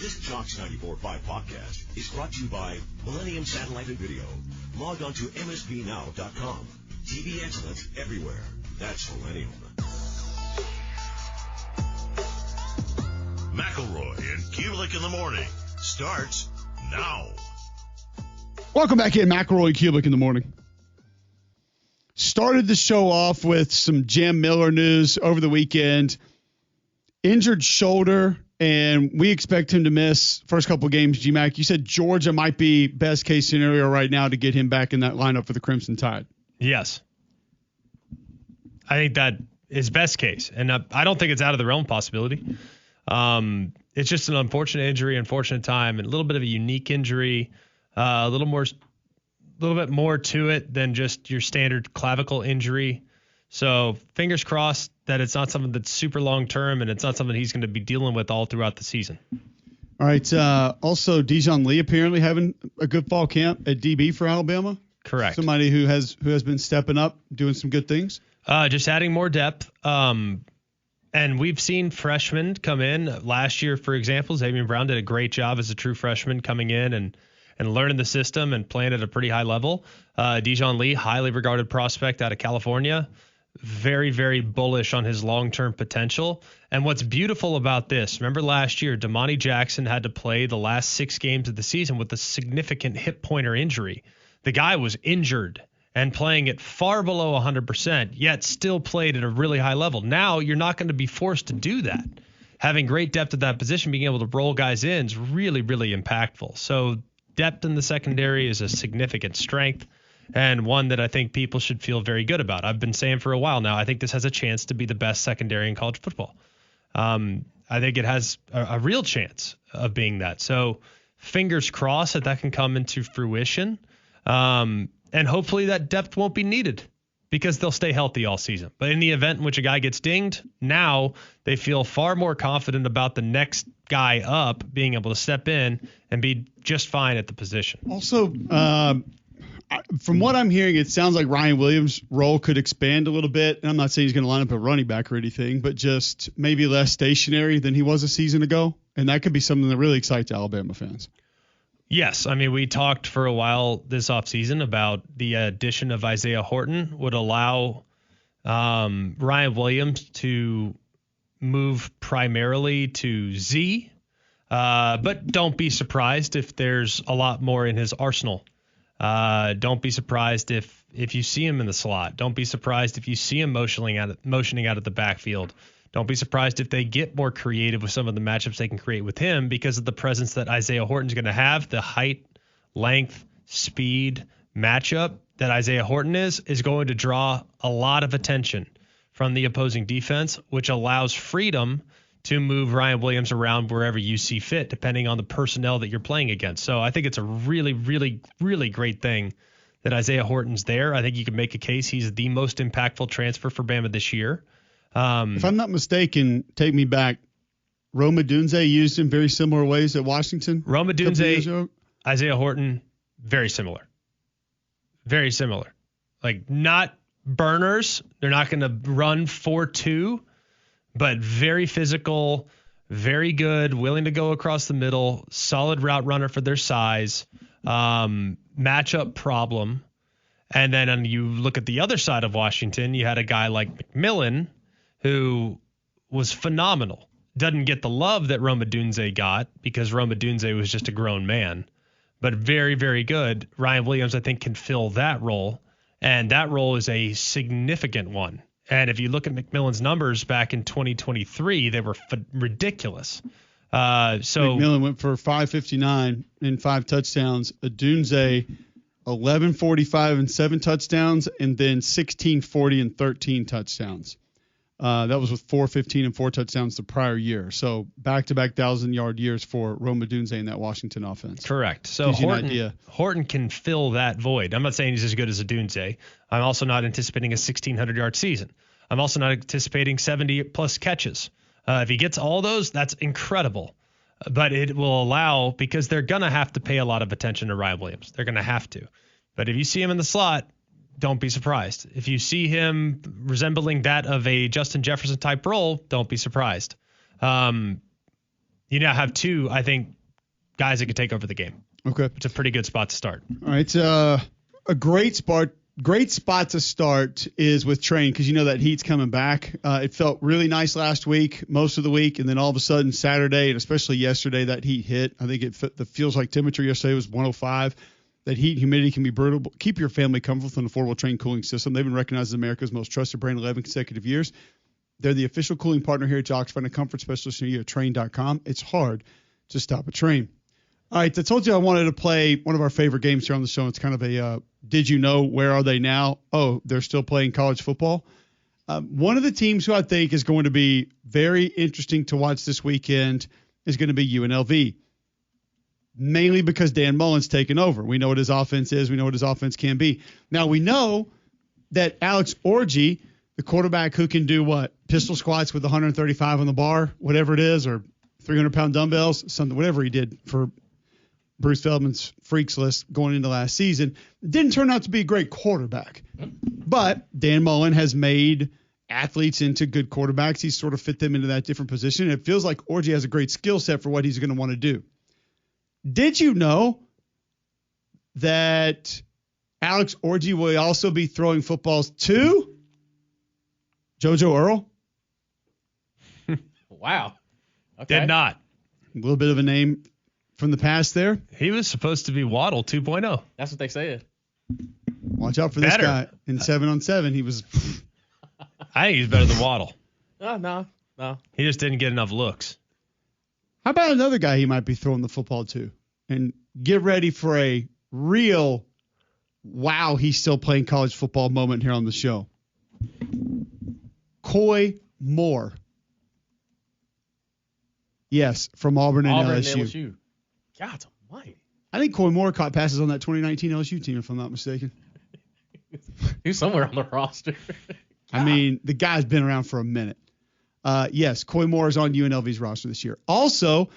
This Jocks 94.5 podcast is brought to you by Millennium Satellite and Video. Log on to msbnow.com. TV excellence everywhere. That's Millennium. McElroy and Cubelic in the morning starts now. Welcome back in, McElroy Cubelic in the morning. Started the show off with some Jam Miller news over the weekend. Injured shoulder, and we expect him to miss first couple of games. G-Mac, you said Georgia might be best case scenario right now to get him back in that lineup for the Crimson Tide. Yes. I think that is best case, and I don't think it's out of the realm of possibility. It's just an unfortunate injury, unfortunate time, and a little bit of a unique injury, a little bit more to it than just your standard clavicle injury. So fingers crossed that it's not something that's super long term, and it's not something he's going to be dealing with all throughout the season. All right. Also, Dijon Lee apparently having a good fall camp at DB for Alabama. Correct. Somebody who has been stepping up, doing some good things. Just adding more depth. And we've seen freshmen come in last year, for example. Xavier Brown did a great job as a true freshman coming in and learning the system and playing at a pretty high level. Dijon Lee, highly regarded prospect out of California. Very, very bullish on his long-term potential. And what's beautiful about this, remember last year, Damani Jackson had to play the last 6 games of the season with a significant hip pointer injury. The guy was injured and playing at far below 100%, yet still played at a really high level. Now you're not going to be forced to do that. Having great depth at that position, being able to roll guys in is really, really impactful. So depth in the secondary is a significant strength, and one that I think people should feel very good about. I've been saying for a while now, I think this has a chance to be the best secondary in college football. I think it has a real chance of being that. So fingers crossed that can come into fruition. And hopefully that depth won't be needed because they'll stay healthy all season. But in the event in which a guy gets dinged, now they feel far more confident about the next guy up being able to step in and be just fine at the position. Also, from what I'm hearing, it sounds like Ryan Williams' role could expand a little bit. And I'm not saying he's going to line up a running back or anything, but just maybe less stationary than he was a season ago. And that could be something that really excites Alabama fans. Yes. I mean, we talked for a while this offseason about the addition of Isaiah Horton would allow Ryan Williams to move primarily to Z. But don't be surprised if there's a lot more in his arsenal. Don't be surprised if you see him in the slot. Don't be surprised if you see him motioning out of the backfield. Don't be surprised if they get more creative with some of the matchups they can create with him because of the presence that Isaiah Horton's going to have. The height, length, speed matchup that Isaiah Horton is going to draw a lot of attention from the opposing defense, which allows freedom to move Ryan Williams around wherever you see fit, depending on the personnel that you're playing against. So I think it's a really, really, really great thing that Isaiah Horton's there. I think you can make a case he's the most impactful transfer for Bama this year. If I'm not mistaken, take me back. Rome Odunze used in very similar ways at Washington. Rome Odunze, Isaiah Horton, very similar. Very similar. Like not burners. They're not going to run 4-2. But very physical, very good, willing to go across the middle, solid route runner for their size, matchup problem. And then you look at the other side of Washington, you had a guy like McMillan who was phenomenal. Doesn't get the love that Rome Odunze got because Rome Odunze was just a grown man, but very, very good. Ryan Williams, I think, can fill that role, and that role is a significant one. And if you look at McMillan's numbers back in 2023, they were ridiculous. So McMillan went for 559 and 5 touchdowns. Odunze, 1145 and 7 touchdowns, and then 1640 and 13 touchdowns. That was with 415 and 4 touchdowns the prior year. So back-to-back 1,000-yard years for Rome Odunze in that Washington offense. Correct. So Horton can fill that void. I'm not saying he's as good as Odunze. I'm also not anticipating a 1,600-yard season. I'm also not anticipating 70-plus catches. If he gets all those, that's incredible. But it will allow, because they're going to have to pay a lot of attention to Ryan Williams. They're going to have to. But if you see him in the slot, don't be surprised. If you see him resembling that of a Justin Jefferson type role, don't be surprised. you now have two, I think, guys that could take over the game. Okay. It's a pretty good spot to start. All right. A great spot to start is with Train because you know that heat's coming back. It felt really nice last week, most of the week, and then all of a sudden Saturday and especially yesterday that heat hit. I think the feels like temperature yesterday was 105. That heat and humidity can be brutal. Keep your family comfortable with an affordable Train cooling system. They've been recognized as America's most trusted brand 11 consecutive years. They're the official cooling partner here at Jocks. Find a comfort specialist near you at Train.com. It's hard to stop a Train. All right, I told you I wanted to play one of our favorite games here on the show. It's kind of a did you know, where are they now? Oh, they're still playing college football. One of the teams who I think is going to be very interesting to watch this weekend is going to be UNLV. Mainly because Dan Mullen's taken over. We know what his offense is. We know what his offense can be. Now, we know that Alex Orji, the quarterback who can do what? Pistol squats with 135 on the bar, whatever it is, or 300-pound dumbbells, something, whatever he did for Bruce Feldman's Freaks list going into last season, didn't turn out to be a great quarterback. But Dan Mullen has made athletes into good quarterbacks. He's sort of fit them into that different position. And it feels like Orji has a great skill set for what he's going to want to do. Did you know that Alex Orji will also be throwing footballs to JoJo Earl? Wow. Okay. Did not. A little bit of a name from the past there. He was supposed to be Waddle 2.0. That's what they said. Watch out for this guy. In 7-on-7, he was. I think he's better than Waddle. No. He just didn't get enough looks. How about another guy he might be throwing the football to? And get ready for a real, wow, he's still playing college football moment here on the show. Coy Moore. Yes, from Auburn and LSU. God almighty. I think Coy Moore caught passes on that 2019 LSU team, if I'm not mistaken. He's somewhere on the roster. I mean, the guy's been around for a minute. Yes, Coy Moore is on UNLV's roster this year. Also,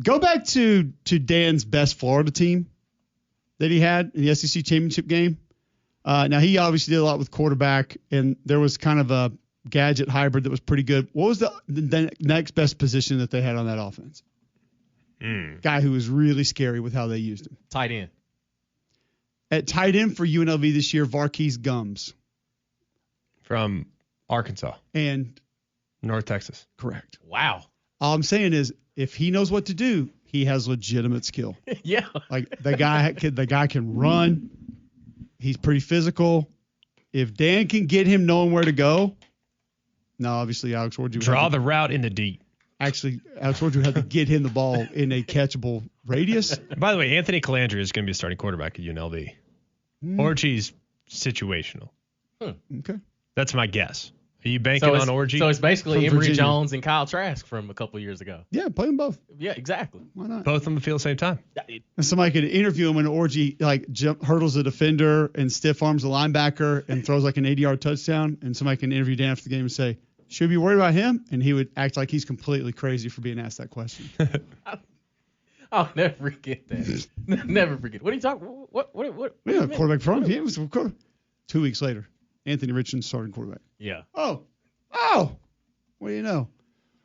go back to Dan's best Florida team that he had in the SEC championship game. Now, he obviously did a lot with quarterback, and there was kind of a gadget hybrid that was pretty good. What was the next best position that they had on that offense? Guy who was really scary with how they used him. Tight end. At tight end for UNLV this year, Varkey's Gums. From Arkansas. And North Texas. Correct. Wow. All I'm saying is, if he knows what to do, he has legitimate skill. Yeah. Like the guy can run. He's pretty physical. If Dan can get him knowing where to go, now obviously Alex Orji draw the route in the deep. Actually, Alex Orji would have to get him the ball in a catchable radius. By the way, Anthony Calandria is going to be a starting quarterback at UNLV. Orji's situational. Okay. That's my guess. Are you banking on Orji? So it's basically From Emory Virginia. Jones and Kyle Trask from a couple years ago. Yeah, play them both. Yeah, exactly. Why not? Both of them feel the same time. And somebody could interview him when Orji hurdles a defender and stiff arms a linebacker and throws like an 80-yard touchdown. And somebody can interview Dan after the game and say, should we be worried about him? And he would act like he's completely crazy for being asked that question. I'll never forget that. Never forget. What are you talking? What? Yeah, quarterback from him. He was 2 weeks later. Anthony Richardson starting quarterback. Yeah. Oh, what do you know?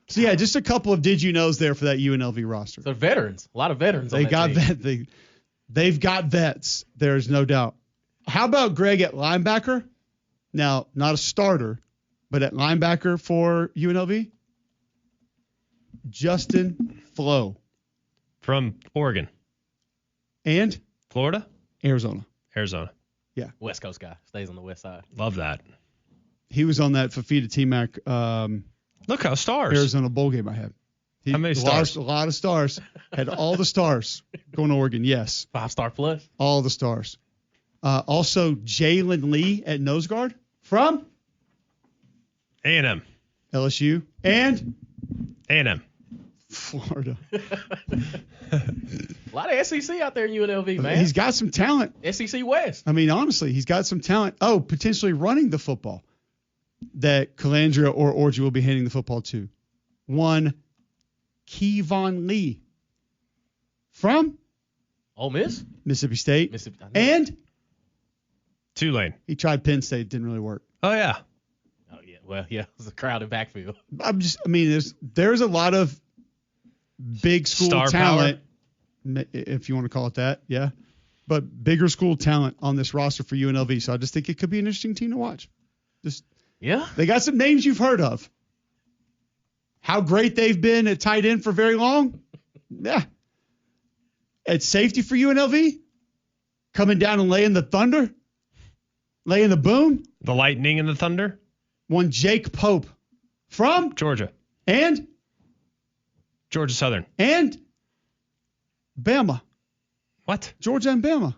So yeah, just a couple of did you knows there for that UNLV roster. So veterans, a lot of veterans. They on got that team. they've got vets. There's no doubt. How about Greg at linebacker? Now, not a starter, but at linebacker for UNLV, Justin Flo. From Oregon. And Florida? Arizona. Yeah. West Coast guy, stays on the west side. Love that. He was on that Fafita T-Mac Look how stars. Arizona bowl game I had. How many stars? A lot of stars. Had all the stars going to Oregon, yes. 5-star plus. All the stars. Also, Jalen Lee at nose guard from A&M. LSU and A&M. Florida. A lot of SEC out there in UNLV, man. He's got some talent. SEC West. I mean, honestly, he's got some talent. Oh, potentially running the football that Calandria or Orji will be handing the football to. One, Kevon Lee from Ole Miss? Mississippi State. Mississippi. And Tulane. he tried Penn State. Didn't really work. Oh, yeah. Oh, yeah. Well, yeah. It was a crowded backfield. There's a lot of big school Star talent, if you want to call it that, yeah. But bigger school talent on this roster for UNLV. So I just think it could be an interesting team to watch. They got some names you've heard of. How great they've been at tight end for very long. Yeah. At safety for UNLV, coming down and laying the thunder, laying the boom. The lightning and the thunder. One Jake Pope from Georgia. And Georgia Southern. And Bama. What? Georgia and Bama.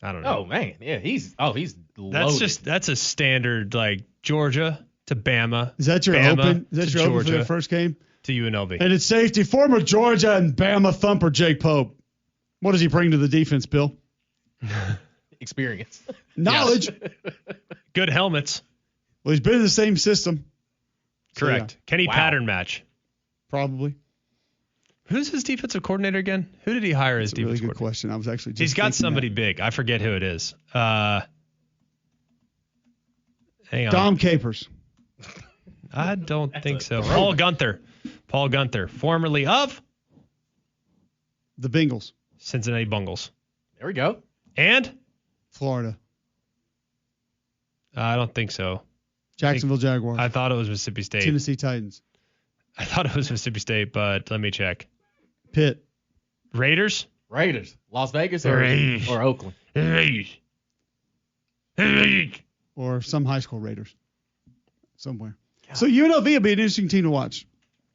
I don't know. Oh man, yeah, he's loaded. That's a standard like Georgia to Bama. Is that your Bama open? Is that to your open for Georgia the first game? to UNLV. And it's safety, former Georgia and Bama thumper Jake Pope. What does he bring to the defense, Bill? Experience. Knowledge. Good helmets. Well, he's been in the same system. Correct. So, yeah. Can he Wow. pattern match? Probably. Who's his defensive coordinator again? Who did he hire as That's a really defensive good coordinator? question. I was actually just He's got thinking somebody that. big. I forget who it is. Hang on. Dom Capers. I don't think so. Paul Gunther, formerly of The Bengals. Cincinnati Bungles. There we go. And Florida. I don't think so. Jacksonville Jaguars. I thought it was Mississippi State. Tennessee Titans. I thought it was Mississippi State, but let me check. Pitt. Raiders? Raiders. Las Vegas or Raiders. Oakland. Raiders. Or some high school Raiders. Somewhere. So UNLV will be an interesting team to watch.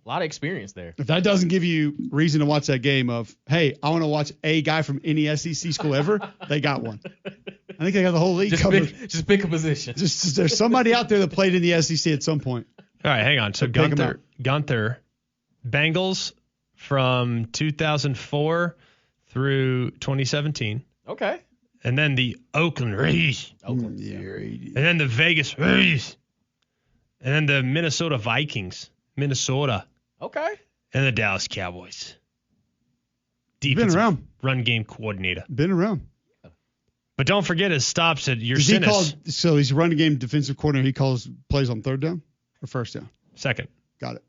A lot of experience there. If that doesn't give you reason to watch that game of, hey, I want to watch a guy from any SEC school ever, they got one. I think they got the whole league covered. Just pick a position. Just there's somebody out there that played in the SEC at some point. All right, hang on. So Pick 'em out. Gunther, Bengals from 2004 through 2017. Okay. And then the Oakland Raiders. Oakland. And then the Vegas Raiders. And then the Minnesota Vikings. Minnesota. Okay. And the Dallas Cowboys. Been Defensive around. run game coordinator. Been around. But don't forget his stops at Does he Yersinis. call, so he's a running game defensive coordinator. He calls plays on third down or first down. Second. Got it.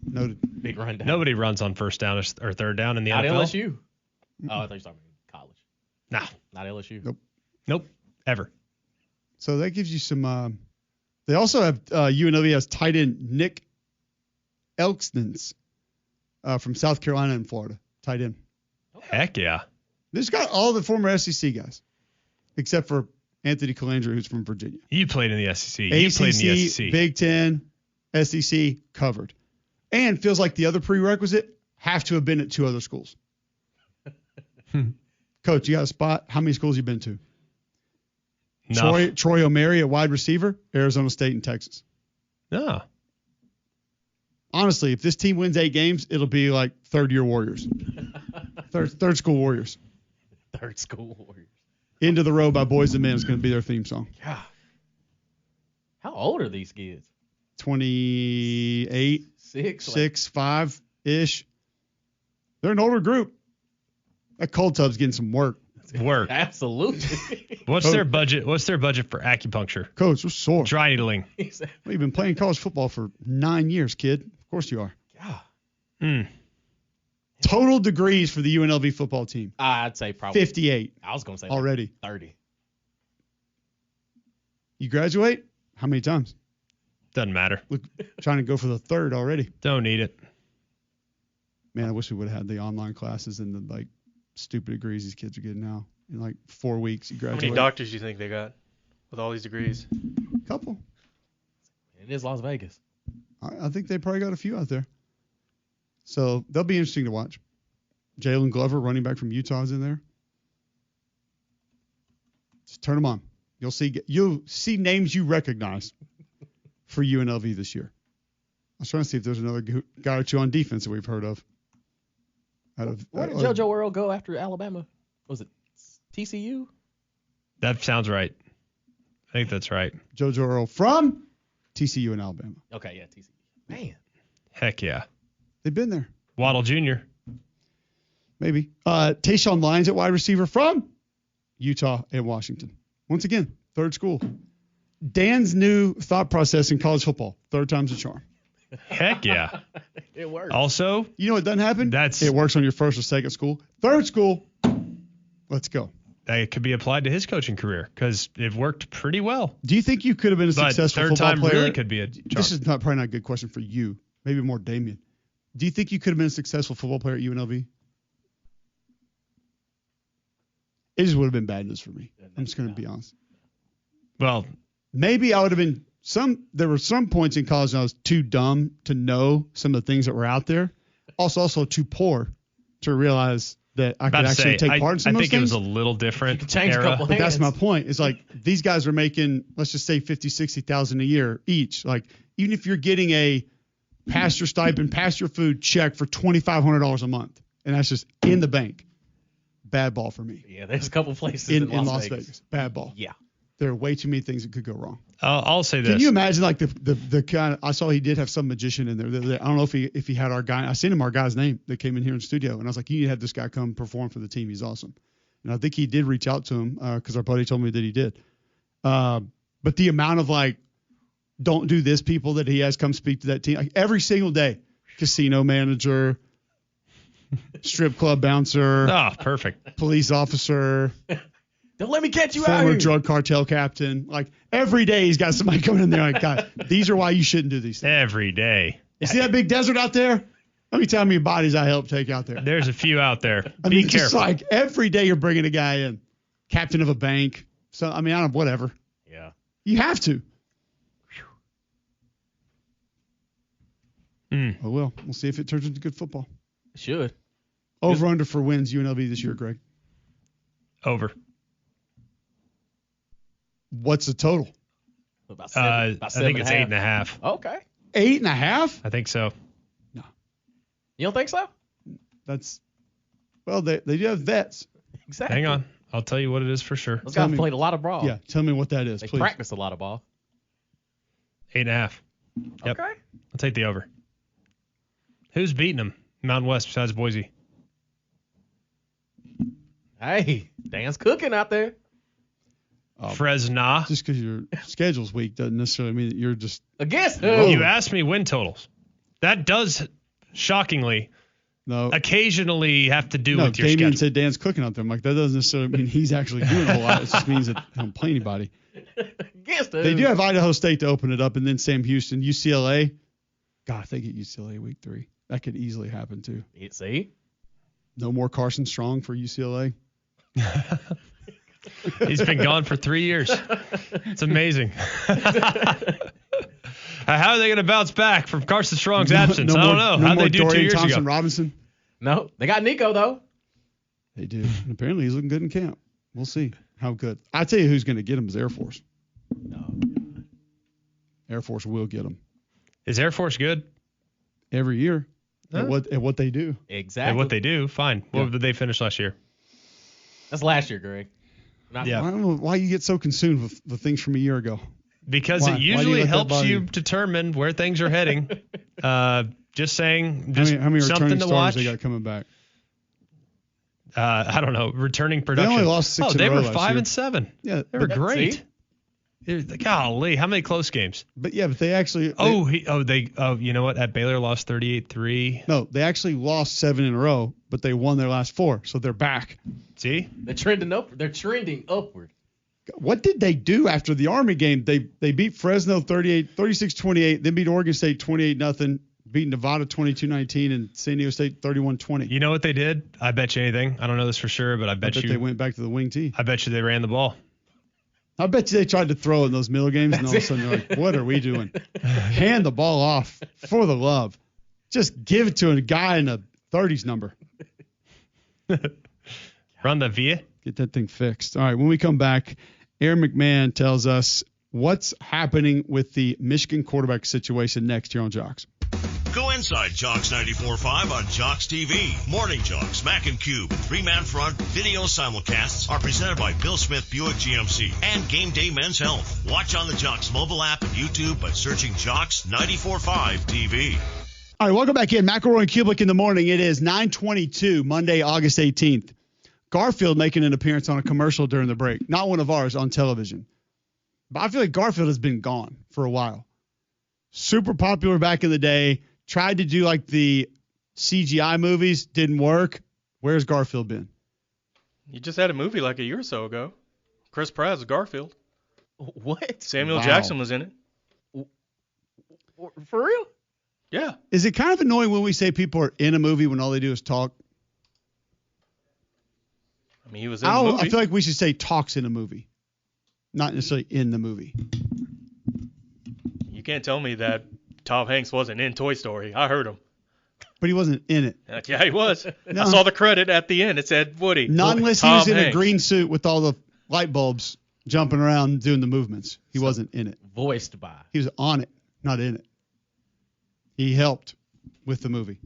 Noted. Big rundown. Nobody runs on first down or third down in the Not NFL. LSU. Oh, I thought you were talking about college. No. Not LSU. Nope. Nope. Ever. So that gives you some. They also have UNLV has tight end Nick Elksnans from South Carolina and Florida. Tight end. Heck yeah. This got all the former SEC guys, except for Anthony Calandra, who's from Virginia. You played in the SEC. You played in the SEC. Big Ten, SEC covered, and feels like the other prerequisite have to have been at two other schools. Coach, you got a spot? How many schools you been to? Enough. Troy O'Mary at wide receiver, Arizona State and Texas. No. Honestly, if this team wins 8 games, it'll be like third-year Warriors. third school Warriors. Third school Warriors. Into the Road by Boys and Men is going to be their theme song. God. How old are these kids? 28, Six. 6, 5-ish. They're an older group. That cold tub's getting some work. Work. Absolutely. What's their budget? What's their budget for acupuncture? Coach, we're sore. Dry needling. Well, you've been playing college football for 9 years, kid. Of course you are. God. Total degrees for the UNLV football team. I'd say probably 58 I was going to say already. 30. You graduate? How many times? Doesn't matter. Look, trying to go for the third already. Don't need it. Man, I wish we would have had the online classes and the stupid degrees these kids are getting now. In 4 weeks, you How graduate. many doctors do you think they got with all these degrees? Couple. It is Las Vegas. I think they probably got a few out there. So they'll be interesting to watch. Jalen Glover, running back from Utah, is in there. Just turn them on. You'll see names you recognize for UNLV this year. I was trying to see if there's another guy or two on defense that we've heard of. Where did JoJo Earl go after Alabama? Was it TCU? That sounds right. I think that's right. JoJo Earl from TCU in Alabama. Okay, yeah, TCU. Man. Heck yeah. They've been there. Waddle Jr. Maybe. Tayshawn Lyons at wide receiver from Utah and Washington. Once again, third school. Dan's new thought process in college football. Third time's a charm. Heck yeah. It works. Also, You know what doesn't happen? It works on your first or second school. Third school, let's go. that could be applied to his coaching career because it worked pretty well. Do you think you could have been a But successful third football time player? really could be a This is probably not a good question for you. Maybe more Damien. Do you think you could have been a successful football player at UNLV? It just would have been bad news for me. I'm just going to be honest. Well, Maybe I would have been there were some points in college when I was too dumb to know some of the things that were out there. Also too poor to realize that I could actually take part in some of those I think it was things. a little different change a era. couple But that's my point. It's like these guys are making, let's just say 50, 60,000 a year each. Like even if you're getting a pass your stipend, pass your food check for $2,500 a month, and that's just in the bank. Bad ball for me. Yeah, there's a couple places in Las Vegas. Bad ball. Yeah. There are way too many things that could go wrong. I'll say this. Can you imagine like the kind of, I saw he did have some magician in there. I don't know if he had our guy. I sent him our guy's name that came in here in studio, and I was like, you need to have this guy come perform for the team. He's awesome. And I think he did reach out to him because our buddy told me that he did. But the amount of like, don't do this people that he has come speak to that team like every single day, casino manager, strip club bouncer, perfect. police officer. Don't let me catch you out Former here. drug cartel captain. Like every day he's got somebody coming in there like, God, these are why you shouldn't do these things. Every day. You see that big desert out there? Let me tell you how many bodies I helped take out there. There's a few out there. I Be mean, just careful. like every day you're bringing a guy in, captain of a bank. So, I mean, I don't know, whatever. Yeah. You have to. Oh, well, we'll see if it turns into good football. Should. Over under for wins UNLV this year, Greg. Over. What's the total? About I think it's 8.5. Okay. 8.5? I think so. No. You don't think so? That's, well, they do have vets. Exactly. Hang on. I'll tell you what it is for sure. Those Tell guys me- played a lot of ball. Yeah, tell me what that is, They please. practiced a lot of ball. 8.5. Yep. Okay. I'll take the over. Who's beating them? Mountain West besides Boise. Hey, Dan's cooking out there. Fresno. Just because your schedule's weak doesn't necessarily mean that you're just. Against Whoa. who? You asked me win totals. That does, shockingly, No. occasionally have to do No, with your Damien schedule. said Dan's cooking out there. I'm like, that doesn't necessarily mean he's actually doing a whole lot. It just means that I don't play anybody. Against who? They do have Idaho State to open it up, and then Sam Houston, UCLA. God, if they get UCLA week 3, that could easily happen too. See? No more Carson Strong for UCLA. He's been gone for 3 years. It's amazing. How are they going to bounce back from Carson Strong's absence? I don't know. No How'd more they do 2 Dorian years Thompson ago? Robinson. No, they got Nico though. They do. And apparently he's looking good in camp. We'll see how good. I tell you who's going to get him is Air Force. No. Air Force will get him Is Air Force good? every year Huh? at what they do. Exactly. And what they do, fine. Yeah. What did they finish last year? That's last year, Greg. Not Yeah. I don't know why you get so consumed with the things from a year ago. Because Why? it Why do you usually let that helps bother you you? determine where things are heading. Just saying, How just many something returning to stars watch. they got coming back? I don't know. Returning They production. only lost 6 in they a row were last 5 year. and 7. Yeah, They were but, great. see? Golly, how many close games? but they actually. You know what? At Baylor lost 38-3. No, they actually lost 7 in a row, but they won their last 4, so they're back. See? They're trending up. They're trending upward. What did they do after the Army game? They beat Fresno 36-28, then beat Oregon State 28-0, beat Nevada 22-19, and San Diego State 31-20. You know what they did? I bet you anything. I don't know this for sure, but I bet they went back to the wing tee. I bet you they ran the ball. I bet you they tried to throw in those middle games, and all of a sudden they're like, what are we doing? Hand the ball off for the love. Just give it to a guy in a 30s number. Run the via. Get that thing fixed. All right, when we come back, Aaron McMann tells us what's happening with the Michigan quarterback situation next here on Jocks. Go inside Jocks 94.5 on Jocks TV. Morning Jocks, Mac and Cube, and Three-Man Front video simulcasts are presented by Bill Smith Buick GMC and Game Day Men's Health. Watch on the Jocks mobile app and YouTube by searching Jocks 94.5 TV. All right, welcome back in. McElroy Cubelic in the morning. It is 9:22, Monday, August 18th. Garfield making an appearance on a commercial during the break. Not one of ours on television. But I feel like Garfield has been gone for a while. super popular back in the day. Tried to do like the CGI movies, didn't work. Where's Garfield been? You just had a movie like a year or so ago. Chris Pratt was Garfield. What? Samuel Jackson was in it. For real? Yeah. Is it kind of annoying when we say people are in a movie when all they do is talk? I mean, he was in the movie. I feel like we should say talks in a movie, not necessarily in the movie. You can't tell me that Tom Hanks wasn't in Toy Story. I heard him. But he wasn't in it. Yeah, he was. No. I saw the credit at the end. It said Woody. Not unless he Tom was in Hanks. a green suit with all the light bulbs jumping around doing the movements. He wasn't in it. Voiced by. He was on it, not in it. He helped with the movie.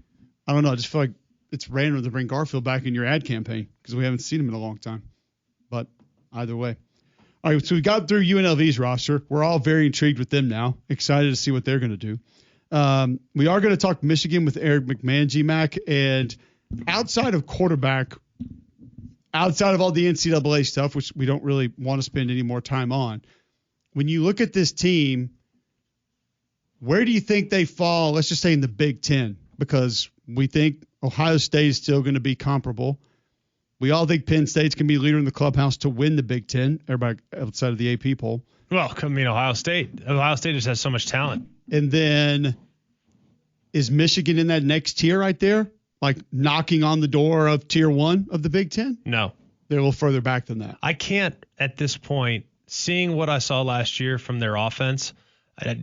I don't know. I just feel like it's random to bring Garfield back in your ad campaign because we haven't seen him in a long time. But either way. All right, so we got through UNLV's roster. We're all very intrigued with them now. Excited to see what they're going to do. We are going to talk Michigan with Eric McMann, GMAC, and outside of quarterback, outside of all the NCAA stuff, which we don't really want to spend any more time on, when you look at this team, where do you think they fall, let's just say in the Big Ten? Because we think Ohio State is still going to be comparable. We all think Penn State's going to be leader in the clubhouse to win the Big Ten, everybody outside of the AP poll. Well, I mean, Ohio State just has so much talent. And then is Michigan in that next tier right there? Like knocking on the door of tier 1 of the Big Ten? No. They're a little further back than that. I can't, at this point, seeing what I saw last year from their offense,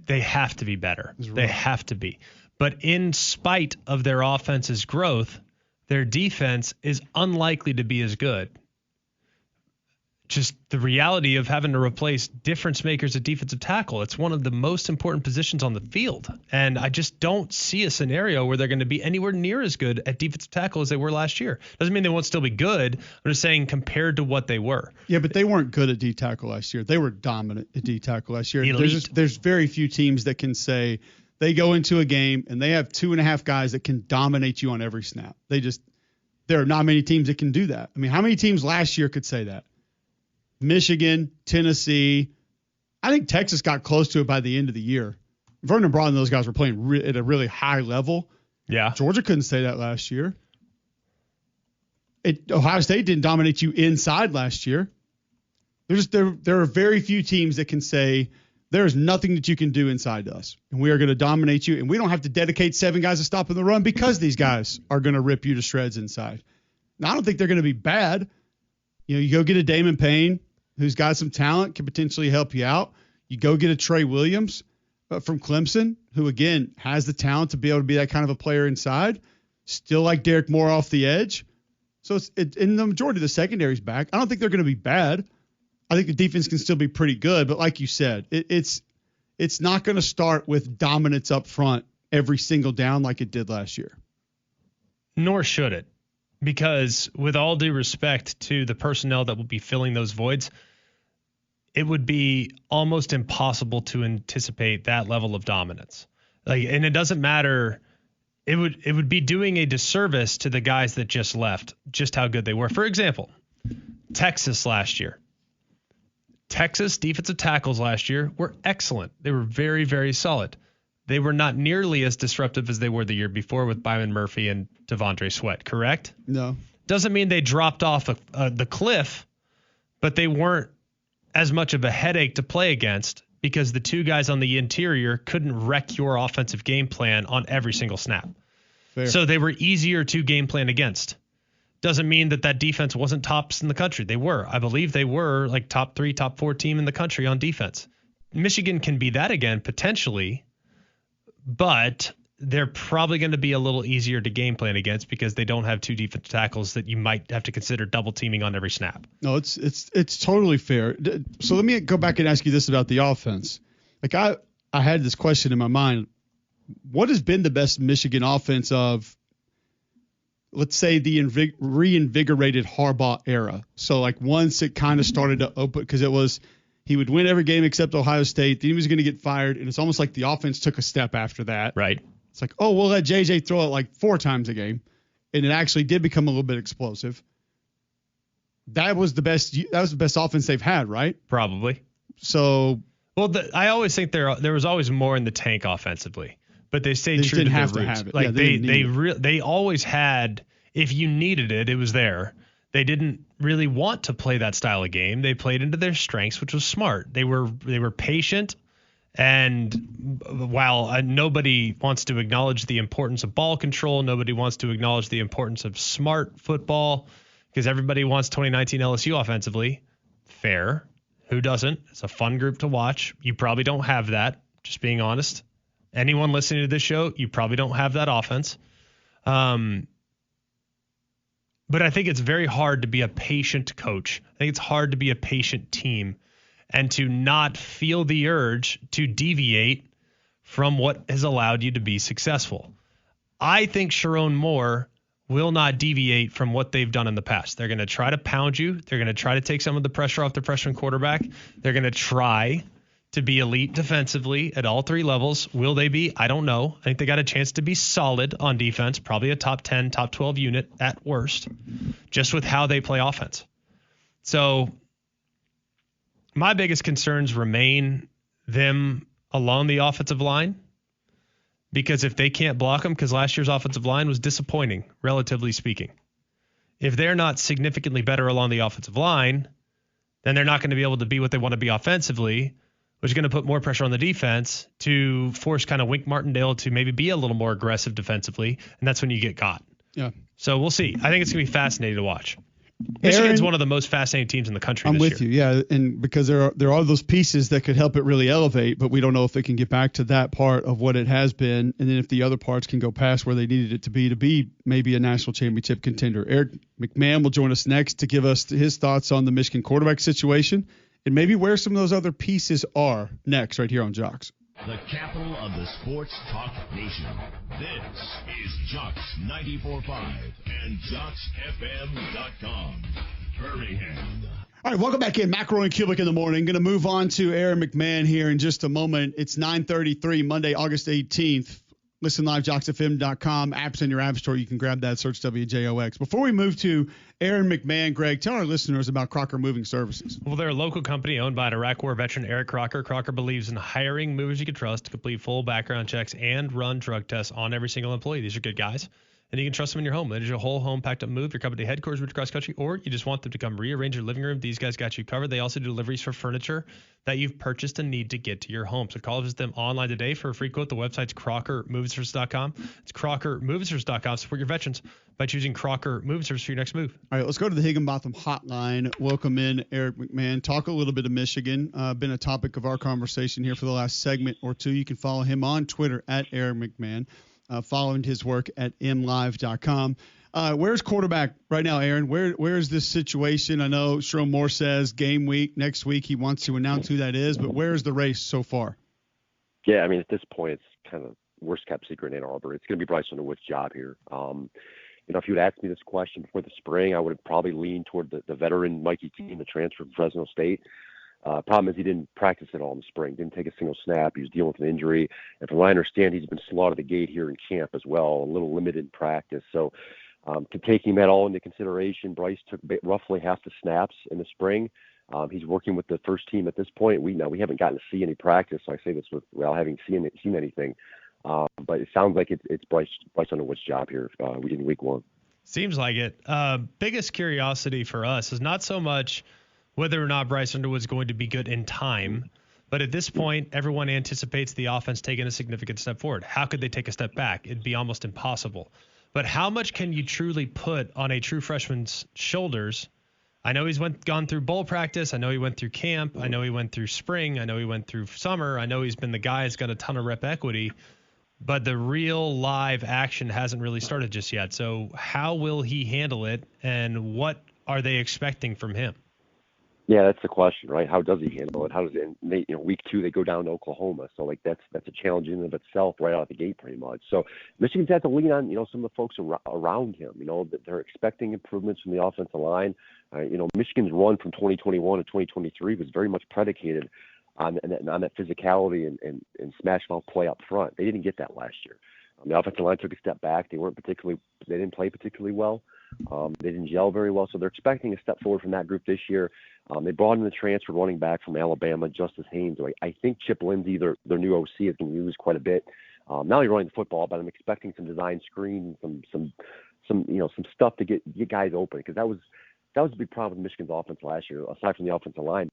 they have to be better. They have to be. But in spite of their offense's growth, their defense is unlikely to be as good. Just the reality of having to replace difference makers at defensive tackle. It's one of the most important positions on the field. And I just don't see a scenario where they're going to be anywhere near as good at defensive tackle as they were last year. Doesn't mean they won't still be good. I'm just saying compared to what they were. Yeah, but they weren't good at D tackle last year. They were dominant at D tackle last year. Elite. There's very few teams that can say they go into a game and they have 2.5 guys that can dominate you on every snap. There are not many teams that can do that. I mean, how many teams last year could say that? Michigan, Tennessee. I think Texas got close to it by the end of the year. Vernon Brown and those guys were playing at a really high level. Yeah. Georgia couldn't say that last year. Ohio State didn't dominate you inside last year. There are very few teams that can say there is nothing that you can do inside us, and we are going to dominate you, and we don't have to dedicate 7 guys to stopping the run because these guys are going to rip you to shreds inside. Now, I don't think they're going to be bad. You go get a Damon Payne, who's got some talent, can potentially help you out. You go get a Trey Williams from Clemson, who, again, has the talent to be able to be that kind of a player inside. Still like Derek Moore off the edge. So in the majority of the secondary's back. I don't think they're going to be bad. I think the defense can still be pretty good. But like you said, it's not going to start with dominance up front every single down like it did last year. Nor should it. Because with all due respect to the personnel that will be filling those voids, it would be almost impossible to anticipate that level of dominance. And it doesn't matter. It would be doing a disservice to the guys that just left, just how good they were. For example, Texas last year. Texas defensive tackles last year were excellent. They were very, very solid. They were not nearly as disruptive as they were the year before with Byron Murphy and Devondre Sweat, correct? No. Doesn't mean they dropped off the cliff, but they weren't as much of a headache to play against because the 2 guys on the interior couldn't wreck your offensive game plan on every single snap. Fair. So they were easier to game plan against. Doesn't mean that defense wasn't tops in the country. They were. I believe they were like top 3, top 4 team in the country on defense. Michigan can be that again, potentially, but they're probably going to be a little easier to game plan against because they don't have 2 defensive tackles that you might have to consider double teaming on every snap. No, it's totally fair. So let me go back and ask you this about the offense. Like I had this question in my mind. What has been the best Michigan offense of, let's say, the reinvigorated Harbaugh era? So like once it kind of started to open, because it was he would win every game except Ohio State. Then he was going to get fired, and it's almost like the offense took a step after that. Right. It's like, oh, we'll let JJ throw it like 4 times a game, and it actually did become a little bit explosive. That was the best offense they've had, right? Probably. So Well, I always think there was always more in the tank offensively, but they stayed true to their roots. Like they always had. If you needed it, it was there. They didn't really want to play that style of game. They played into their strengths, which was smart. They were patient, and while nobody wants to acknowledge the importance of ball control, nobody wants to acknowledge the importance of smart football, because everybody wants 2019 LSU offensively. Fair. Who doesn't? It's a fun group to watch. You probably don't have that, just being honest. Anyone listening to this show, you probably don't have that offense. But I think it's very hard to be a patient coach. I think it's hard to be a patient team and to not feel the urge to deviate from what has allowed you to be successful. I think Sharon Moore will not deviate from what they've done in the past. They're going to try to pound you. They're going to try to take some of the pressure off the freshman quarterback. They're going to try to be elite defensively at all three levels. Will they be? I don't know. I think they got a chance to be solid on defense, probably a top 10, top 12 unit at worst, just with how they play offense. So my biggest concerns remain them along the offensive line, because if they can't block them, because last year's offensive line was disappointing, relatively speaking. If they're not significantly better along the offensive line, then they're not going to be able to be what they want to be offensively, which is going to put more pressure on the defense to force kind of Wink Martindale to maybe be a little more aggressive defensively, and that's when you get caught. Yeah. So we'll see. I think it's going to be fascinating to watch. Michigan's one of the most fascinating teams in the country I'm this year. with you, yeah, and because there are those pieces that could help it really elevate, but we don't know if they can get back to that part of what it has been, and then if the other parts can go past where they needed it to be maybe a national championship contender. Eric McMann will join us next to give us his thoughts on the Michigan quarterback situation and maybe where some of those other pieces are next right here on Jocks. The capital of the sports talk nation. This is Jocks 94.5 and JocksFM.com. Birmingham. All right, welcome back in. McElroy and Cubelic in the morning. Going to move on to Aaron McMann here in just a moment. It's 9:33, Monday, August 18th. Listen live, JocksFM.com. Apps in your app store. You can grab that, search WJOX. Before we move to Aaron McMann, Greg, tell our listeners about Crocker Moving Services. Well, they're a local company owned by an Iraq War veteran, Eric Crocker. Crocker believes in hiring movers you can trust to complete full background checks and run drug tests on every single employee. These are good guys, and you can trust them in your home. Whether it's your whole home packed up move, your company headquarters moved across country, or you just want them to come rearrange your living room, these guys got you covered. They also do deliveries for furniture that you've purchased and need to get to your home. So call visit them online today for a free quote. The website's crockermoveservice.com. It's crockermoveservice.com. Support your veterans by choosing Crocker Move Service for your next move. All right, let's go to the Higginbotham hotline. Welcome in Eric McMann. Talk a little bit of Michigan. Been a topic of our conversation here for the last segment or two. You can follow him on Twitter at Eric McMann. Following his work at MLive.com. Where's quarterback right now, Aaron? Where is this situation? I know Sharon Moore says game week next week he wants to announce who that is, but where's the race so far? Yeah, I mean, at this point, it's kind of worst kept secret in Ann Arbor. It's going to be Bryce Underwood's job here. If you would asked me this question before the spring, I would have probably leaned toward the veteran Mikey Keene, the transfer from Fresno State. Problem is he didn't practice at all in the spring, didn't take a single snap. He was dealing with an injury. And from what I understand, he's been slow out of the gate here in camp as well, a little limited in practice. So to take him at all into consideration, Bryce took roughly half the snaps in the spring. He's working with the first team at this point. We haven't gotten to see any practice, so I say this without having seen anything. But it sounds like it's Bryce Underwood's job here in week one. Seems like it. Biggest curiosity for us is not so much whether or not Bryce Underwood's going to be good in time, but at this point, everyone anticipates the offense taking a significant step forward. How could they take a step back? It'd be almost impossible. But how much can you truly put on a true freshman's shoulders? I know he's gone through bowl practice. I know he went through camp. I know he went through spring. I know he went through summer. I know he's been the guy that's got a ton of rep equity, but the real live action hasn't really started just yet. So how will he handle it, and what are they expecting from him? Yeah, that's the question, right? How does he handle it? How does it? Week 2 they go down to Oklahoma, so that's a challenge in and of itself right out of the gate, pretty much. So Michigan's had to lean on some of the folks around him. That they're expecting improvements from the offensive line. Michigan's run from 2021 to 2023 was very much predicated on that physicality and smash mouth play up front. They didn't get that last year. The offensive line took a step back. They didn't play particularly well. They didn't gel very well, so they're expecting a step forward from that group this year. They brought in the transfer running back from Alabama, Justice Haynes. I think Chip Lindsey, their new OC, is going to use quite a bit. Not only running the football, but I'm expecting some design screens, some stuff to get guys open, because that was a big problem with Michigan's offense last year. Aside from the offensive line,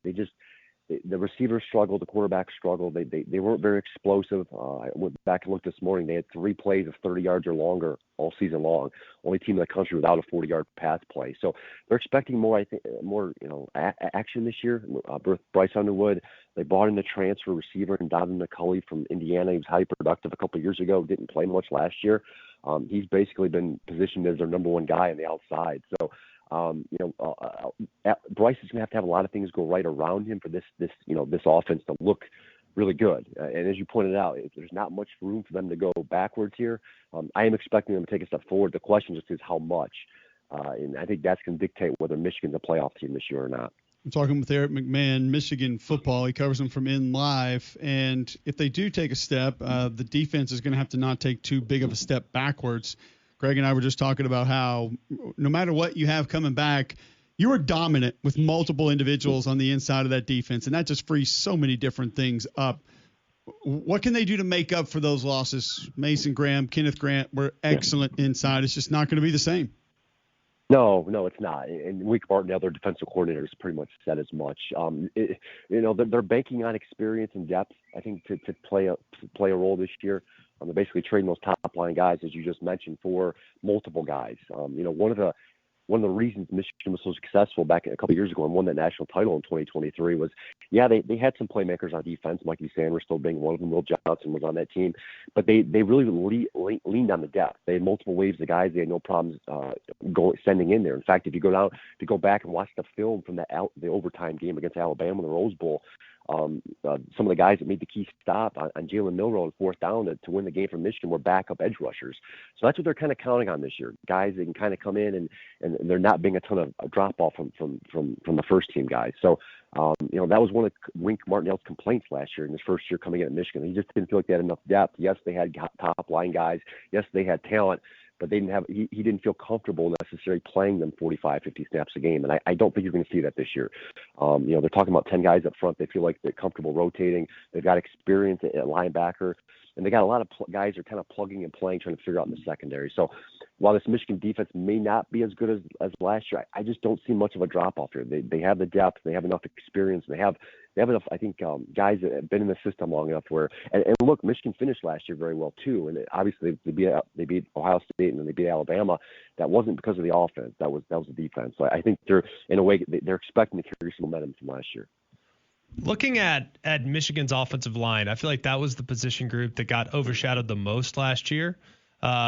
the receivers struggled, the quarterbacks struggled. They weren't very explosive. I went back and looked this morning. They had 3 plays of 30 yards or longer all season long. Only team in the country without a 40-yard pass play. So they're expecting more action this year. Bryce Underwood, they brought in the transfer receiver and Donovan McCulley from Indiana. He was highly productive a couple of years ago. Didn't play much last year. He's basically been positioned as their number one guy on the outside. So Bryce is going to have a lot of things go right around him for this offense to look really good. And as you pointed out, there's not much room for them to go backwards here. I am expecting them to take a step forward. The question just is how much. And I think that's going to dictate whether Michigan's a playoff team this year or not. I'm talking with Eric McMann, Michigan football. He covers them from MLive. And if they do take a step, the defense is going to have to not take too big of a step backwards. Greg and I were just talking about how no matter what you have coming back, you are dominant with multiple individuals on the inside of that defense, and that just frees so many different things up. What can they do to make up for those losses? Mason Graham, Kenneth Grant were excellent inside. It's just not going to be the same. No, it's not. And Wink Martindale, their defensive coordinator, has pretty much said as much. They're banking on experience and depth, I think, to play a role this year. They're basically trading those top line guys, as you just mentioned, for multiple guys. One of the reasons Michigan was so successful back a couple of years ago and won that national title in 2023 was, they had some playmakers on defense, Mikey Sanders still being one of them. Will Johnson was on that team, but they really leaned on the depth. They had multiple waves of guys. They had no problems sending in there. In fact, if you go back and watch the film from the overtime game against Alabama in the Rose Bowl, some of the guys that made the key stop on Jalen Milroe on 4th down to win the game for Michigan were backup edge rushers. So that's what they're kind of counting on this year. Guys that can kind of come in and they're not being a ton of drop off from the first team guys. So that was one of Wink Martindale's complaints last year in his first year coming in at Michigan. He just didn't feel like they had enough depth. Yes, they had top line guys. Yes, they had talent. But they didn't have. He didn't feel comfortable necessarily playing them 45, 50 snaps a game, and I don't think you're going to see that this year. They're talking about 10 guys up front. They feel like they're comfortable rotating. They've got experience at linebacker, and they got a lot of guys are kind of plugging and playing, trying to figure out in the secondary. So while this Michigan defense may not be as good as last year, I just don't see much of a drop off here. They have the depth. They have enough experience. They have enough, I think, guys that have been in the system long enough where and look, Michigan finished last year very well too, and obviously they beat Ohio State and then they beat Alabama. That wasn't because of the offense. That was the defense. So I think they're in a way they're expecting to carry some momentum from last year. Looking at Michigan's offensive line, I feel like that was the position group that got overshadowed the most last year.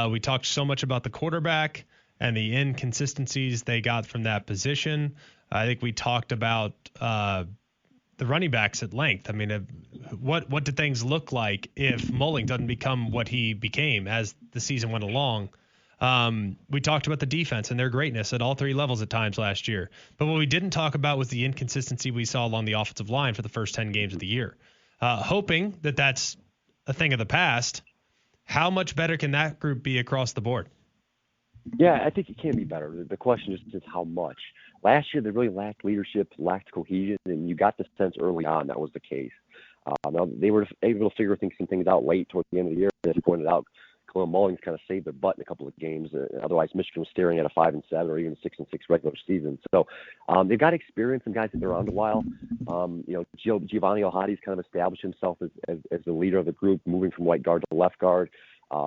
We talked so much about the quarterback and the inconsistencies they got from that position. I think we talked about the running backs at length. I mean, what did things look like if Mulling doesn't become what he became as the season went along? We talked about the defense and their greatness at all 3 levels at times last year. But what we didn't talk about was the inconsistency we saw along the offensive line for the first 10 games of the year. Hoping that that's a thing of the past, how much better can that group be across the board? Yeah, I think it can be better. The question is how much. Last year, they really lacked leadership, lacked cohesion, and you got the sense early on that was the case. Now they were able to figure some things out late toward the end of the year. As you pointed out, Khalil Mullings kind of saved their butt in a couple of games. Otherwise, Michigan was staring at a 5-7 or even 6-6 regular season. So they've got experience and guys that have been around a while. Giovanni Ohadi's kind of established himself as the leader of the group, moving from right guard to left guard.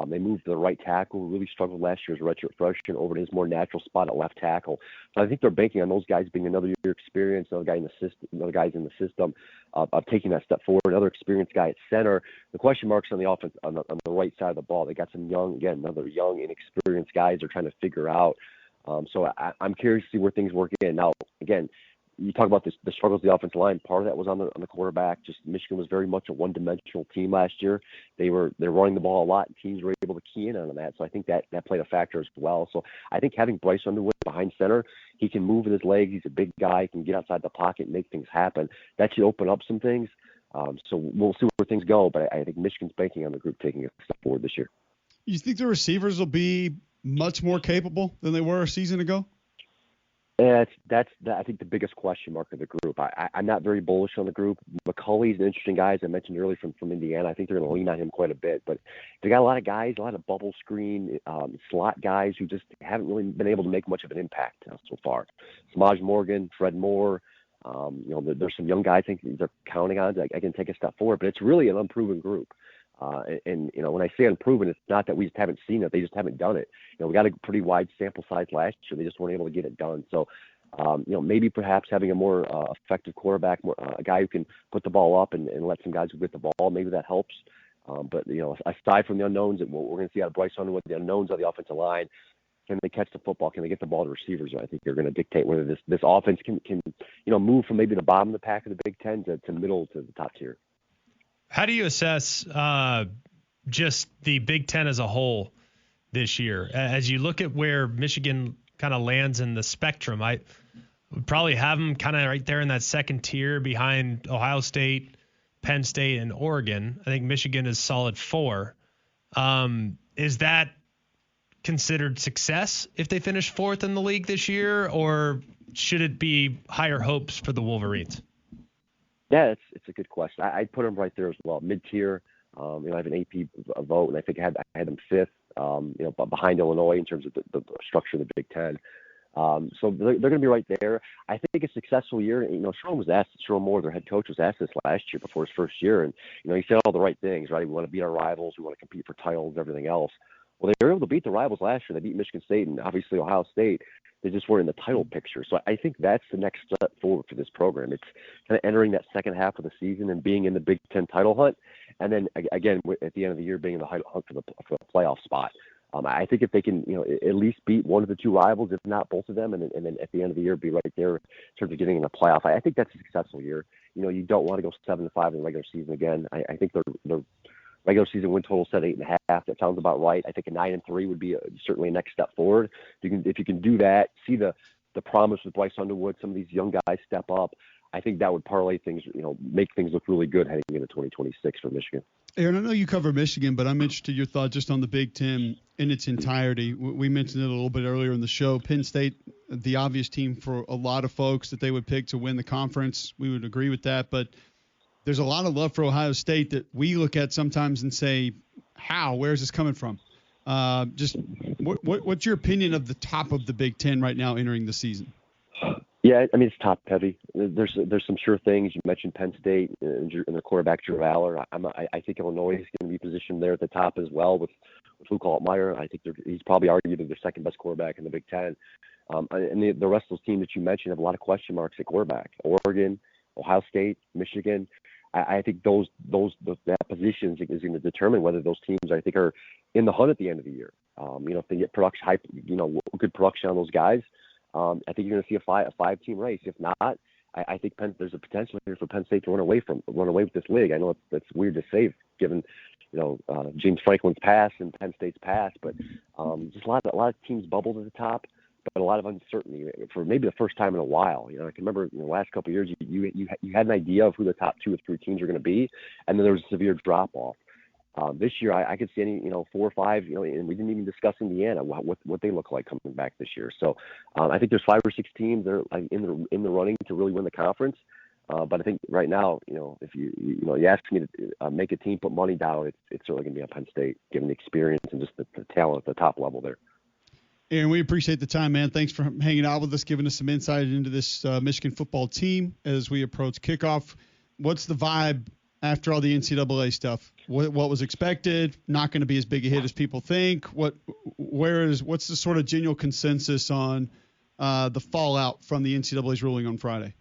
They moved to the right tackle, who really struggled last year as a redshirt freshman, over to his more natural spot at left tackle. So I think they're banking on those guys being another year experience, another guys in the system of taking that step forward. Another experienced guy at center. The question marks on the offense on the right side of the ball. They got some another young, inexperienced guys they're trying to figure out. So I'm curious to see where things work in. Now, again, you talk about the struggles of the offensive line. Part of that was on the quarterback. Just Michigan was very much a one-dimensional team last year. They're running the ball a lot, and teams were able to key in on that. So I think that played a factor as well. So I think having Bryce Underwood behind center, he can move with his legs. He's a big guy. He can get outside the pocket and make things happen. That should open up some things. So we'll see where things go. But I think Michigan's banking on the group taking a step forward this year. You think the receivers will be much more capable than they were a season ago? Yeah, that's I think the biggest question mark of the group. I'm not very bullish on the group. McCulley's an interesting guy, as I mentioned earlier, from Indiana. I think they're going to lean on him quite a bit. But they got a lot of guys, a lot of bubble screen slot guys who just haven't really been able to make much of an impact so far. Samaj Morgan, Fred Moore. There's some young guys I think they're counting on. I can take a step forward, but it's really an unproven group. When I say unproven, it's not that we just haven't seen it; they just haven't done it. We got a pretty wide sample size last year; they just weren't able to get it done. So, maybe perhaps having a more effective quarterback, a guy who can put the ball up and let some guys who get the ball, maybe that helps. But aside from the unknowns that we're going to see out of Bryce Underwood, the unknowns of the offensive line, can they catch the football? Can they get the ball to receivers? I think they're going to dictate whether this offense can move from maybe the bottom of the pack of the Big Ten to middle to the top tier. How do you assess just the Big Ten as a whole this year? As you look at where Michigan kind of lands in the spectrum, I would probably have them kind of right there in that second tier behind Ohio State, Penn State, and Oregon. I think Michigan is solid 4. Is that considered success if they finish 4th in the league this year, or should it be higher hopes for the Wolverines? Yeah, it's a good question. I'd put them right there as well, mid-tier. I have an AP vote, and I think I had them 5th, behind Illinois in terms of the structure of the Big Ten. So they're going to be right there. I think a successful year. Sherrone Moore, their head coach, was asked this last year before his first year, and he said all the right things, right? We want to beat our rivals, we want to compete for titles, everything else. Well, they were able to beat the rivals last year. They beat Michigan State and obviously Ohio State. They just weren't in the title picture. So I think that's the next step forward for this program. It's kind of entering that second half of the season and being in the Big Ten title hunt, and then again at the end of the year being in the hunt for the playoff spot. I think if they can, at least beat one of the two rivals, if not both of them, and then at the end of the year be right there in terms of getting in the playoff. I think that's a successful year. You don't want to go 7-5 in the regular season again. I think their regular season win total set 8.5. That sounds about right. I think a 9-3 would be certainly a next step forward. If you can do that, see the promise with Bryce Underwood, some of these young guys step up. I think that would parlay things, make things look really good heading into 2026 for Michigan. Aaron, I know you cover Michigan, but I'm interested in your thought just on the Big Ten in its entirety. We mentioned it a little bit earlier in the show. Penn State, the obvious team for a lot of folks that they would pick to win the conference. We would agree with that, but there's a lot of love for Ohio State that we look at sometimes and say, where's this coming from? What's your opinion of the top of the Big Ten right now entering the season? Yeah, I mean, it's top heavy. There's some sure things. You mentioned Penn State and their quarterback, Drew Aller. I think Illinois is going to be positioned there at the top as well with Luke Altmaier. I think he's probably arguably their second best quarterback in the Big Ten. And the rest of those teams that you mentioned have a lot of question marks at quarterback. Oregon, Ohio State, Michigan. I think that position is going to determine whether those teams I think are in the hunt at the end of the year. If they get good production on those guys, I think you're going to see a 5-team race. If not, I think there's a potential here for Penn State to run away with this league. I know that's weird to say given James Franklin's past and Penn State's past, but just a lot of teams bubbled at the top. But a lot of uncertainty for maybe the first time in a while. I can remember the last couple of years, you had an idea of who the top 2 or 3 teams are going to be, and then there was a severe drop off. This year, I could see any 4 or 5. And we didn't even discuss Indiana what they look like coming back this year. So I think there's 5 or 6 teams that are in the running to really win the conference. But I think right now, if you ask me to make a team put money down, it's certainly going to be on Penn State, given the experience and just the talent at the top level there. Aaron, we appreciate the time, man. Thanks for hanging out with us, giving us some insight into this Michigan football team as we approach kickoff. What's the vibe after all the NCAA stuff? What was expected? Not going to be as big a hit as people think. What's the sort of general consensus on the fallout from the NCAA's ruling on Friday?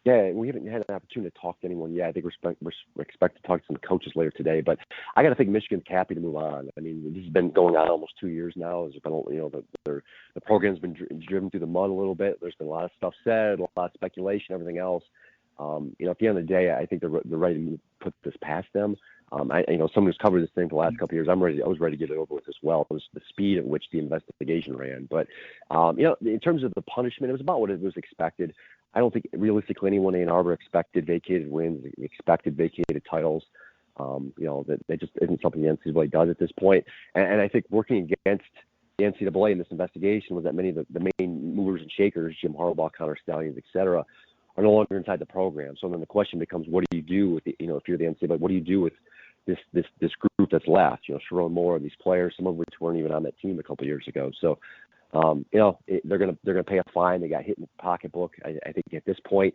Yeah, we haven't had an opportunity to talk to anyone yet. I think we're expected to talk to some coaches later today, but I got to think Michigan's happy to move on. I mean, this has been going on almost 2 years now. There's been, the program's been driven through the mud a little bit. There's been a lot of stuff said, a lot of speculation, everything else. At the end of the day, I think they're ready to put this past them. Someone who's covered this thing for the last couple of years, I was ready to get it over with as well. It was the speed at which the investigation ran. But, in terms of the punishment, it was about what it was expected. I don't think realistically anyone in Ann Arbor expected vacated wins, expected vacated titles. That just isn't something the NCAA does at this point. And I think working against the NCAA in this investigation was that many of the main movers and shakers, Jim Harbaugh, Connor Stallions, et cetera, are no longer inside the program. So then the question becomes, what do you do with if you're the NCAA, what do you do with this group that's left? Sharon Moore, these players, some of which weren't even on that team a couple of years ago. So, they're gonna pay a fine. They got hit in the pocketbook. I think at this point,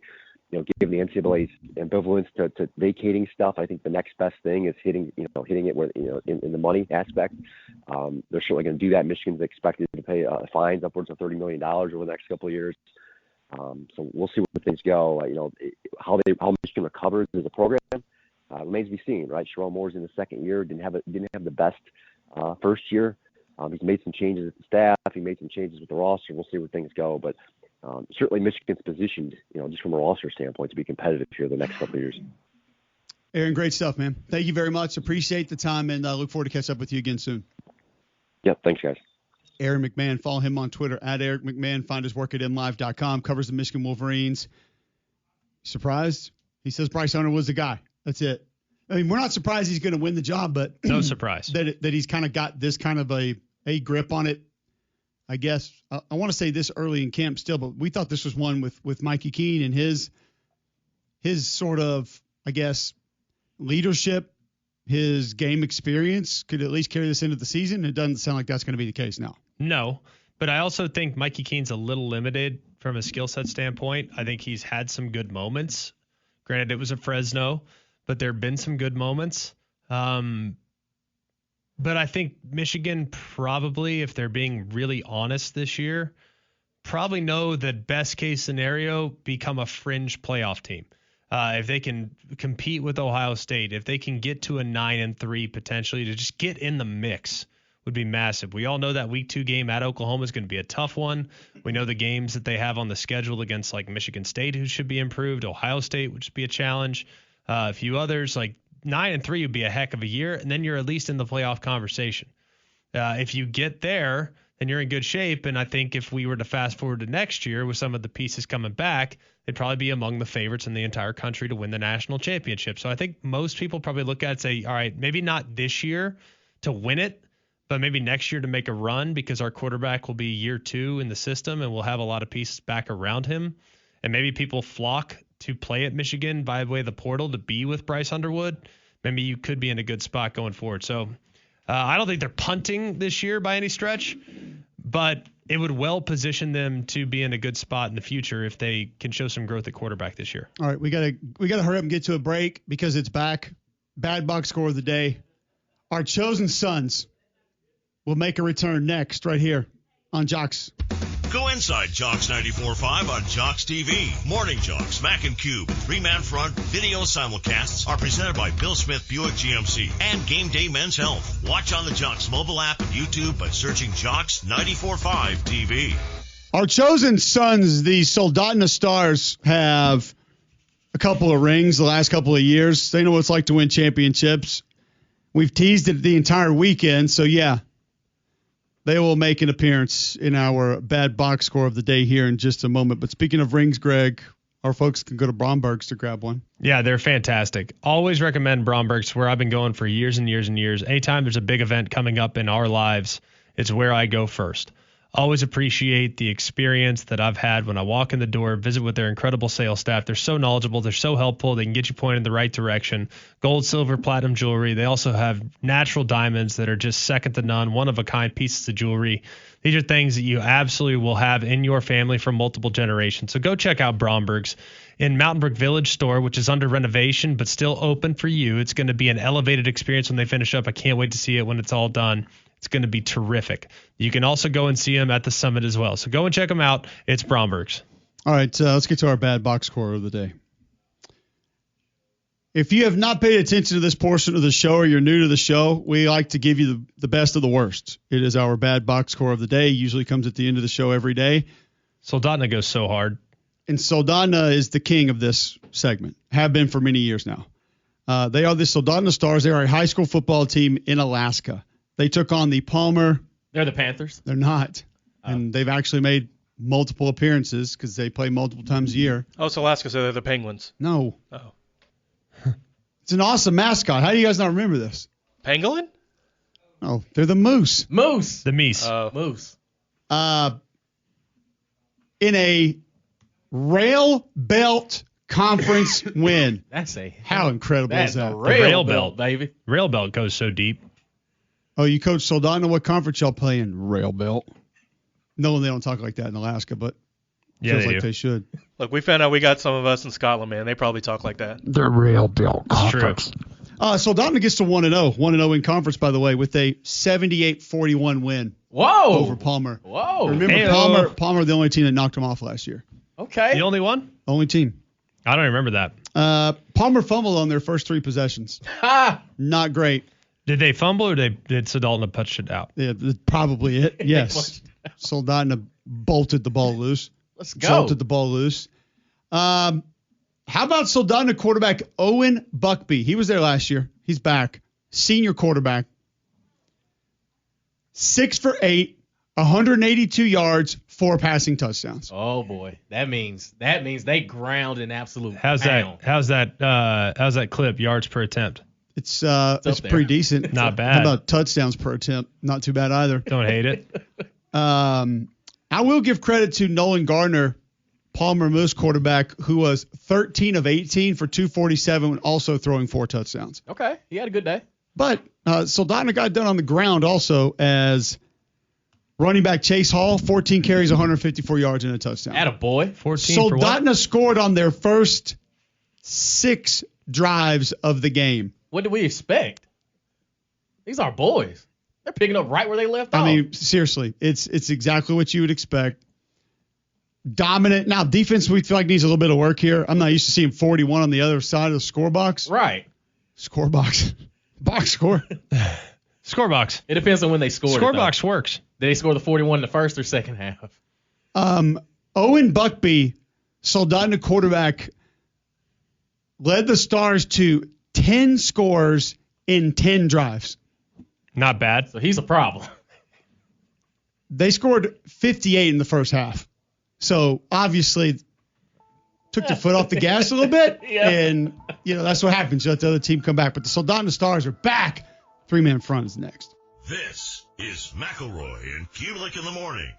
given the NCAA's ambivalence to vacating stuff, I think the next best thing is hitting it where in the money aspect. They're certainly going to do that. Michigan's expected to pay fines upwards of $30 million over the next couple of years. So we'll see where things go. How Michigan recovers as a program remains to be seen. Right, Sharon Moore's in the second year, didn't have the best first year. He's made some changes at the staff. He made some changes with the roster. We'll see where things go, but. Certainly Michigan's positioned, just from a roster standpoint, to be competitive here the next couple of years. Aaron, great stuff, man. Thank you very much. Appreciate the time, and look forward to catch up with you again soon. Yeah, thanks, guys. Aaron McMann, follow him on Twitter at Eric McMann. Find his work at MLive.com. Covers the Michigan Wolverines. Surprised? He says Bryce Underwood's the guy. That's it. I mean, we're not surprised he's going to win the job, but no surprise that he's kind of got this kind of a grip on it. I guess I want to say this early in camp still, but we thought this was one with Mikey Keene and his sort of, I guess, leadership, his game experience could at least carry this into the season. It doesn't sound like that's going to be the case now. No, but I also think Mikey Keene's a little limited from a skill set standpoint. I think he's had some good moments. Granted, it was at Fresno, but there have been some good moments. But I think Michigan probably, if they're being really honest this year, probably know that best case scenario, become a fringe playoff team. If they can compete with Ohio State, if they can get to a 9-3 potentially, to just get in the mix would be massive. We all know that week 2 game at Oklahoma is going to be a tough one. We know the games that they have on the schedule against like Michigan State, who should be improved. Ohio State would just be a challenge. A few others like 9-3 would be a heck of a year, and then you're at least in the playoff conversation. If you get there, then you're in good shape. And I think if we were to fast forward to next year with some of the pieces coming back, they'd probably be among the favorites in the entire country to win the national championship. So I think most people probably look at it and say, all right, maybe not this year to win it, but maybe next year to make a run, because our quarterback will be year 2 in the system and we'll have a lot of pieces back around him. And maybe people flock to play at Michigan by way of the portal to be with Bryce Underwood. Maybe you could be in a good spot going forward. So I don't think they're punting this year by any stretch, but it would well position them to be in a good spot in the future if they can show some growth at quarterback this year. All right, we gotta hurry up and get to a break because it's back. Bad box score of the day. Our chosen sons will make a return next right here on Jocks. Go inside Jocks 94.5 on Jocks TV. Morning Jocks, Mac and Cube, 3-man front video simulcasts are presented by Bill Smith Buick GMC and Game Day Men's Health. Watch on the Jocks mobile app and YouTube by searching Jocks 94.5 TV. Our chosen sons, the Soldotna Stars, have a couple of rings the last couple of years. They know what it's like to win championships. We've teased it the entire weekend, so yeah. They will make an appearance in our bad box score of the day here in just a moment. But speaking of rings, Greg, our folks can go to Bromberg's to grab one. Yeah, they're fantastic. Always recommend Bromberg's, where I've been going for years and years and years. Anytime there's a big event coming up in our lives, it's where I go first. Always appreciate the experience that I've had when I walk in the door, visit with their incredible sales staff. They're so knowledgeable. They're so helpful. They can get you pointed in the right direction. Gold, silver, platinum jewelry. They also have natural diamonds that are just second to none, one-of-a-kind pieces of jewelry. These are things that you absolutely will have in your family for multiple generations. So go check out Bromberg's in Mountain Brook Village store, which is under renovation but still open for you. It's going to be an elevated experience when they finish up. I can't wait to see it when it's all done. It's going to be terrific. You can also go and see them at the Summit as well. So go and check them out. It's Bromberg's. All right, let's get to our bad box score of the day. If you have not paid attention to this portion of the show or you're new to the show, we like to give you the best of the worst. It is our bad box score of the day. Usually comes at the end of the show every day. Soldotna goes so hard. And Soldotna is the king of this segment. Have been for many years now. They are the Soldotna Stars. They are a high school football team in Alaska. They took on the Palmer. They're the Panthers? They're not. Oh. And they've actually made multiple appearances because they play multiple times a year. Oh, it's Alaska, so they're the Penguins. No. Oh. It's an awesome mascot. How do you guys not remember this? Pangolin? Oh, they're the Moose. Moose. The Meese. Moose. In a rail belt conference win. How incredible is that? The rail belt, baby. Rail belt goes so deep. Oh, you coach Soldotna. What conference y'all play in? Rail belt. No, they don't talk like that in Alaska, but feels like they should. Look, we found out we got some of us in Scotland, man. They probably talk like that. The rail belt conference. True. Soldotna gets to 1-0. 1-0 in conference, by the way, with a 78-41 win. Whoa. Over Palmer. Whoa. Remember, Palmer, the only team that knocked him off last year. Okay. The only one? Only team. I don't remember that. Palmer fumbled on their first 3 possessions. Not great. Did they fumble or did Soldotna punch it out? Yeah, probably it. Yes. Soldotna bolted the ball loose. Let's go. Jolted the ball loose. How about Soldotna quarterback Owen Buckby? He was there last year. He's back. Senior quarterback. 6 for 8, 182 yards, 4 passing touchdowns. Oh boy, that means they ground an absolute How's pound. that clip? Yards per attempt. It's pretty decent. Not bad. How about touchdowns per attempt? Not too bad either. Don't hate it. I will give credit to Nolan Gardner, Palmer Moose quarterback, who was 13 of 18 for 247, also throwing 4 touchdowns. Okay, he had a good day. But Soldotna got done on the ground also as running back Chase Hall, 14 carries, 154 yards, and a touchdown. Attaboy. 14 for what? Soldotna scored on their first 6 drives of the game. What did we expect? These are boys. They're picking up right where they left off. I mean, seriously, it's exactly what you would expect. Dominant. Now, defense, we feel like needs a little bit of work here. I'm not used to seeing 41 on the other side of the score box. Right. Score box. Box score. Score box. It depends on when they scored. Score box works. Did they score the 41 in the first or second half? Owen Buckby, Soldotna quarterback, led the Stars to 10 scores in 10 drives. Not bad. So he's a problem. They scored 58 in the first half. So obviously took their foot off the gas a little bit. Yeah. And, that's what happens. You let the other team come back. But the Soldotna Stars are back. 3-man front is next. This is McElroy and Cubelic in the morning.